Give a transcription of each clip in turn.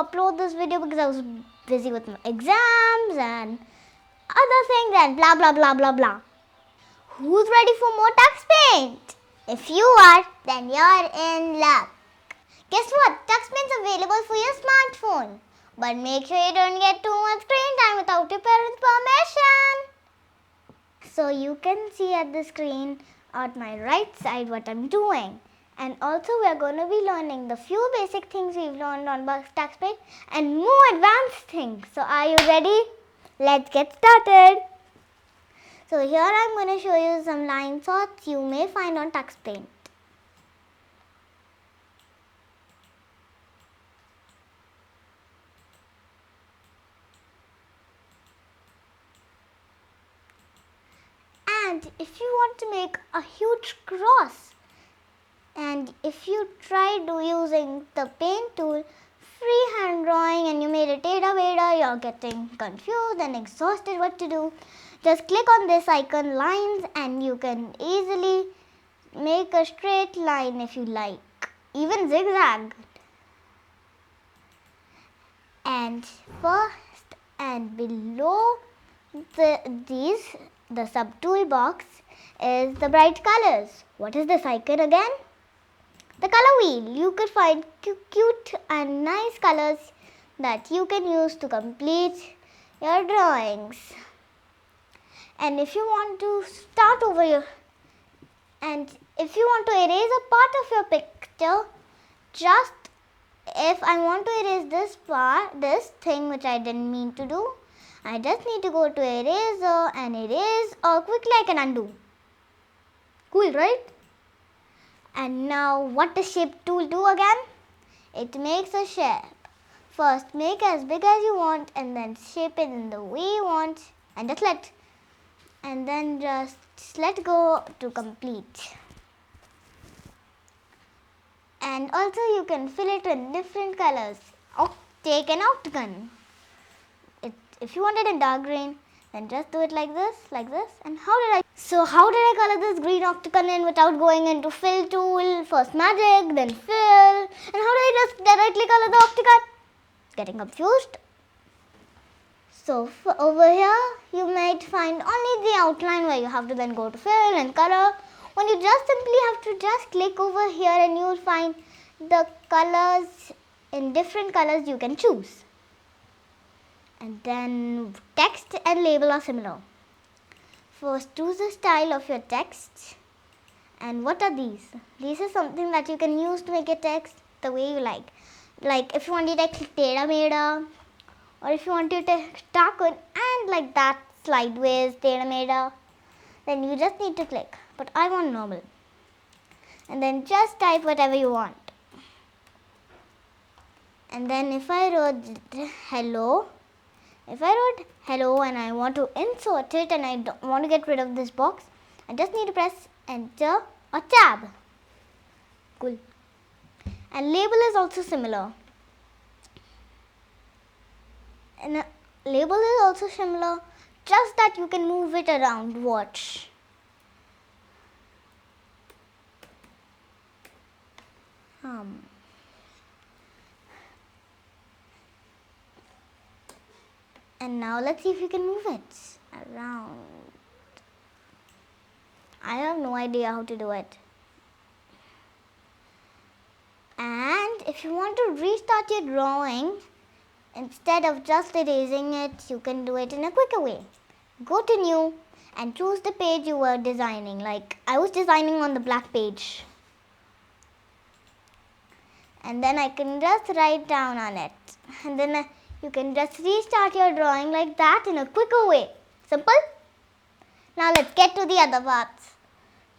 upload this video because I was busy with my exams and other things and blah blah blah blah blah. Who's ready for more Tux Paint? If you are, then you're in luck. Guess what? Tux Paint's available for your smartphone. But make sure you don't get too much screen time without your parents' permission. So you can see at the screen at my right side what I'm doing. And also we are going to be learning the few basic things we've learned on Tux Paint and more advanced things. So are you ready? Let's get started. So here I'm going to show you some line sorts you may find on Tux Paint. And if you want to make a huge cross, and if you tried using the paint tool, freehand drawing, and you made it Ada Veda, you're getting confused and exhausted what to do, just click on this icon lines and you can easily make a straight line if you like, even zigzag. And first and below the sub toolbox is the bright colors. What is this icon again? The color wheel. You could find cute and nice colors that you can use to complete your drawings. And if you want to start over here, and if you want to erase a part of your picture, just if I want to erase this part, this thing which I didn't mean to do, I just need to go to eraser and erase, or quickly I can undo. Cool, right? And now what does shape tool do again? It makes a shape. First make as big as you want and then shape it in the way you want and just let go to complete. And also you can fill it in different colors. Take an octagon. If you want it in dark green, then just do it like this, and how did I color this green octagon in without going into fill tool? First magic, then fill, and how did I just directly color the octagon? Getting confused? So over here, you might find only the outline where you have to then go to fill and color. When you just simply have to just click over here and you'll find the colors in different colors you can choose. And then text and label are similar. First choose the style of your text. And what are these? These are something that you can use to make your text the way you like. Like if you want your text Teda Meda, or if you want your text darker and like that sideways Teda Meda, then you just need to click. But I want normal. And then just type whatever you want. And then if I wrote hello, and I want to insert it and I don't want to get rid of this box, I just need to press enter or tab. Cool. And label is also similar. Just that you can move it around. Watch. And now let's see if you can move it around. I have no idea how to do it. And if you want to restart your drawing, instead of just erasing it, you can do it in a quicker way. Go to new and choose the page you were designing. Like I was designing on the black page. And then I can just write down on it. And then you can just restart your drawing like that in a quicker way. Simple? Now let's get to the other parts.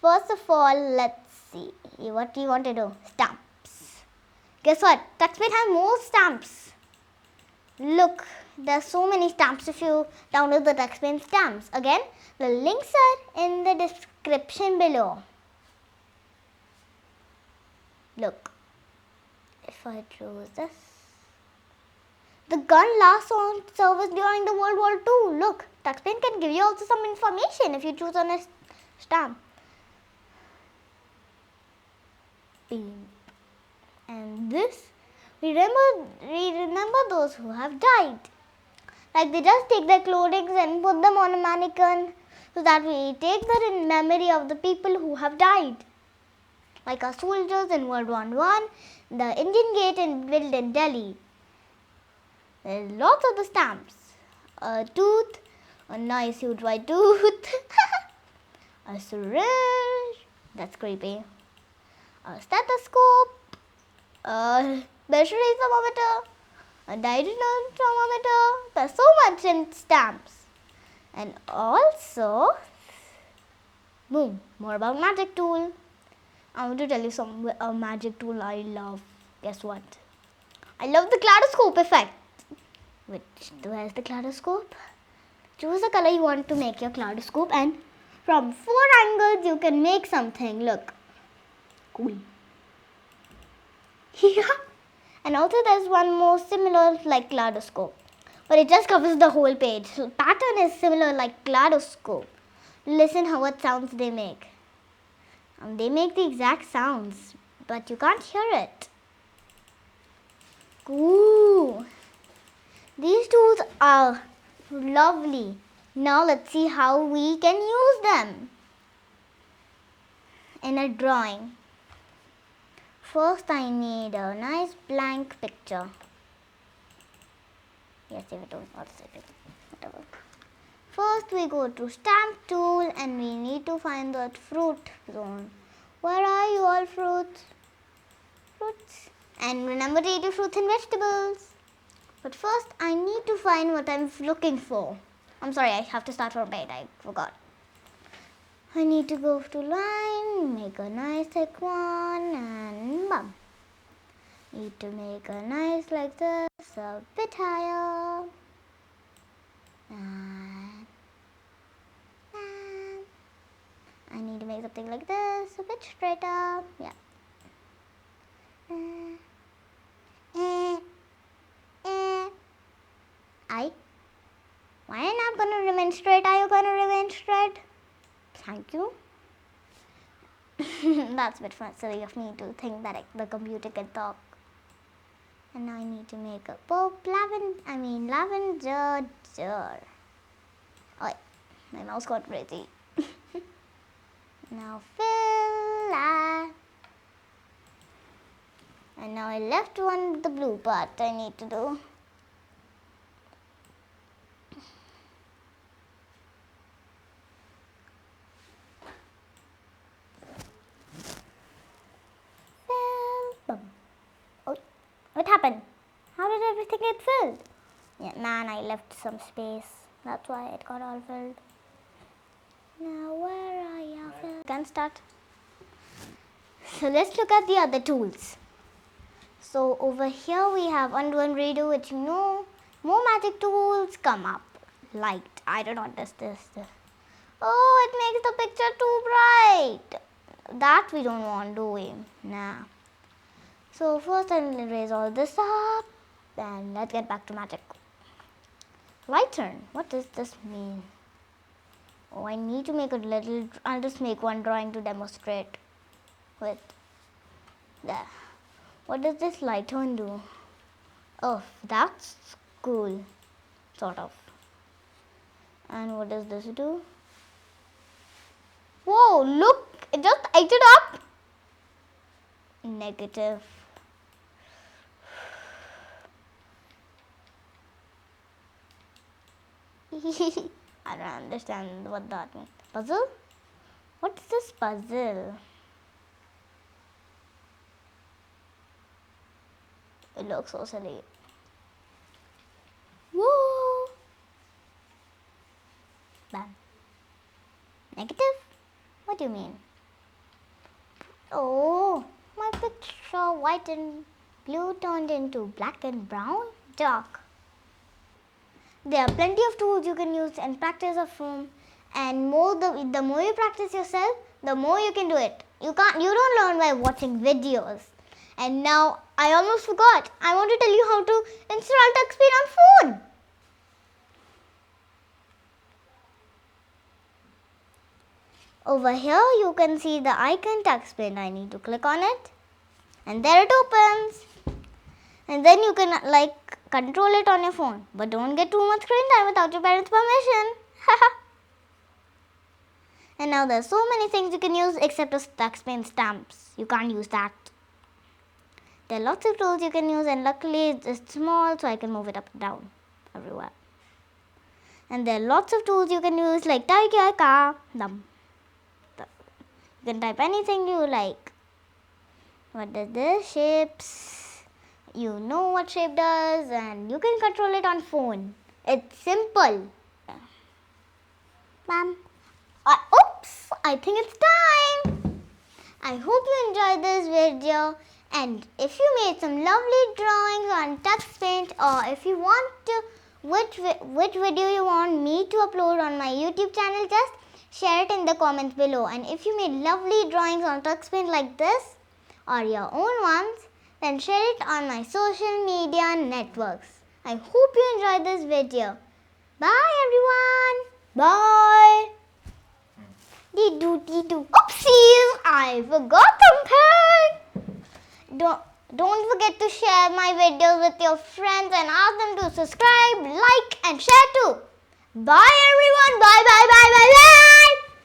First of all, let's see. What do you want to do? Stamps. Guess what? Tux Paint has more stamps. Look, there's so many stamps if you download the Tux Paint stamps. Again, the links are in the description below. Look, if I choose this. The gun last on service during the World War II. Look, Tux Paint can give you also some information if you choose on a stamp. Beam. And this remember those who have died. Like they just take their clothing and put them on a mannequin so that we take that in memory of the people who have died. Like our soldiers in World War I, the Indian Gate built in Delhi. There's lots of the stamps. A tooth, a nice huge white tooth, a syringe, that's creepy, a stethoscope, a pressure thermometer, a digital thermometer. There's so much in stamps. And also, boom, more about magic tool. I want to tell you a magic tool I love. Guess what? I love the kaleidoscope effect. Where's the kaleidoscope? Choose the color you want to make your kaleidoscope, and from 4 angles you can make something. Look. Cool. Yeah. And also there's one more similar like kaleidoscope, but it just covers the whole page. So pattern is similar like kaleidoscope. Listen what sounds they make. They make the exact sounds, but you can't hear it. Ooh. These tools are lovely. Now let's see how we can use them in a drawing. First I need a nice blank picture. Yes, if it was not set, whatever. First we go to stamp tool and we need to find that fruit zone. Where are you all fruits? Fruits. And remember to eat your fruits and vegetables. But first I need to find what I'm looking for. I'm sorry, I have to start from right. I forgot. I need to go to line, make a nice thick one, and bum. Need to make a nice like this, a bit higher. And I need to make something like this, a bit straighter. Yeah. Why are you not going to remain straight? Are you going to remain straight? Thank you. That's a bit silly of me to think that the computer can talk. And now I need to make a lavender jar. Oh, my mouse got crazy. Now fill that. And now I left the blue part I need to do. What happened? How did everything get filled? Yeah, man, I left some space. That's why it got all filled. Now where are you? Can start. So let's look at the other tools. So over here we have undo and redo, which you know, more magic tools come up. Light. I don't know this. Oh, it makes the picture too bright. That we don't want, do we? Nah. So first I'll erase all this up and let's get back to magic. Light turn. What does this mean? Oh, I need to make I'll just make one drawing to demonstrate with there. What does this light turn do? Oh, that's cool. Sort of. And what does this do? Whoa, look, it just lighted up. Negative. I don't understand what that means. Puzzle? What's this puzzle? It looks so silly. Whoa! Bam. Negative? What do you mean? Oh, my picture white and blue turned into black and brown? Dark. There are plenty of tools you can use and practice of foam, and the more you practice yourself, the more you can do it. You don't learn by watching videos. And now I almost forgot. I want to tell you how to install Tux Paint on phone. Over here you can see the icon Tux Paint. I need to click on it and there it opens. And then you can control it on your phone. But don't get too much screen time without your parents' permission. And now there's so many things you can use except a Tux Paint stamps. You can't use that. There are lots of tools you can use, and luckily it's small so I can move it up and down everywhere. And there are lots of tools you can use like you can type anything you like. What does this? Shapes. You know what shape does, and you can control it on phone. It's simple. Ma'am. Oops, I think it's time. I hope you enjoyed this video, and if you made some lovely drawings on Tux Paint, or if you want to, which video you want me to upload on my YouTube channel, just share it in the comments below. And if you made lovely drawings on Tux Paint like this, or your own ones, then share it on my social media networks. I hope you enjoyed this video. Bye everyone. Bye. Oopsies! I forgot something! Don't forget to share my videos with your friends and ask them to subscribe, like and share too. Bye everyone! Bye bye bye bye bye!